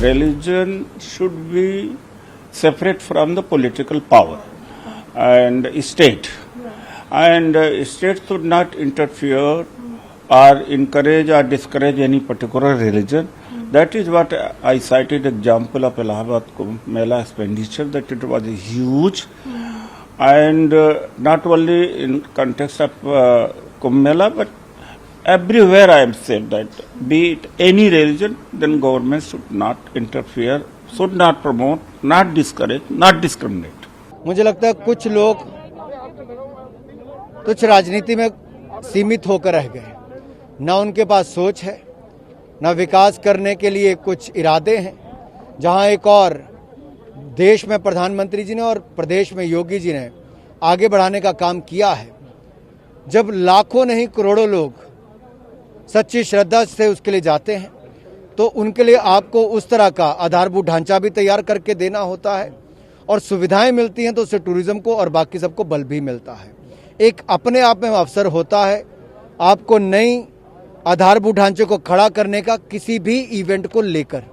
Religion should be separate from the political power and state. And state should not interfere or encourage or discourage any particular religion. That is what I cited example of Allahabad Kumbh Mela expenditure, that it was huge. And not only in context of Kumbh Mela, but everywhere I am saying that, be it any religion, then government should not interfere, should not promote, not discourage, not discriminate. मुझे लगता है कुछ लोग तुच्छ राजनीति में सीमित होकर रह गए, न उनके पास सोच है, न विकास करने के लिए कुछ इरादे हैं। जहां एक और देश में प्रधानमंत्री जी ने और प्रदेश में योगी जी ने आगे बढ़ाने का काम किया है, जब लाखों नहीं करोड़ों लोग सच्ची श्रद्धा से उसके लिए जाते हैं, तो उनके लिए आपको उस तरह का आधारभूत ढांचा भी तैयार करके देना होता है और सुविधाएं मिलती हैं तो उससे टूरिज्म को और बाकी सबको बल भी मिलता है। एक अपने आप में अवसर होता है आपको नई आधारभूत ढांचे को खड़ा करने का किसी भी इवेंट को लेकर,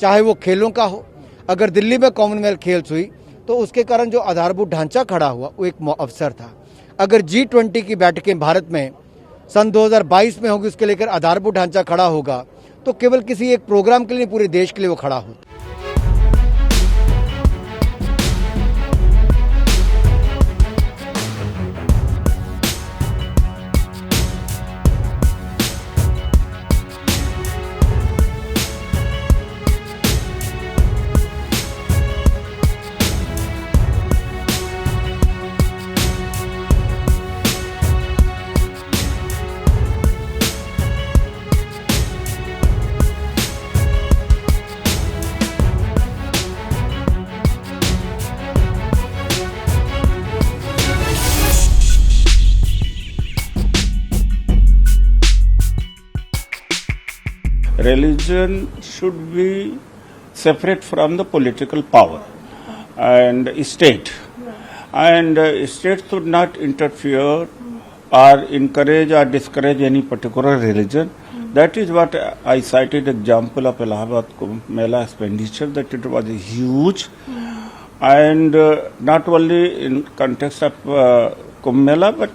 चाहे वो खेलों का हो। अगर दिल्ली में कॉमनवेल्थ खेल्स हुई तो उसके कारण जो आधारभूत ढांचा खड़ा हुआ वो एक अवसर था। अगर G20 की बैठकें भारत में सन 2022 में होगी, उसके लेकर आधारभूत ढांचा खड़ा होगा, तो केवल किसी एक प्रोग्राम के लिए, पूरे देश के लिए वो खड़ा होता। Religion should be separate from the political power and state. And state should not interfere or encourage or discourage any particular religion. That is what I cited example of Allahabad Kumbh Mela expenditure, that it was huge. And not only in context of Kumbh Mela, but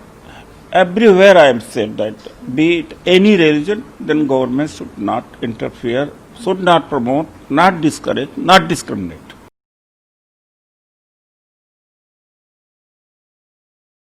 everywhere I am saying that, be it any religion, then government should not interfere, should not promote, not discourage, not discriminate.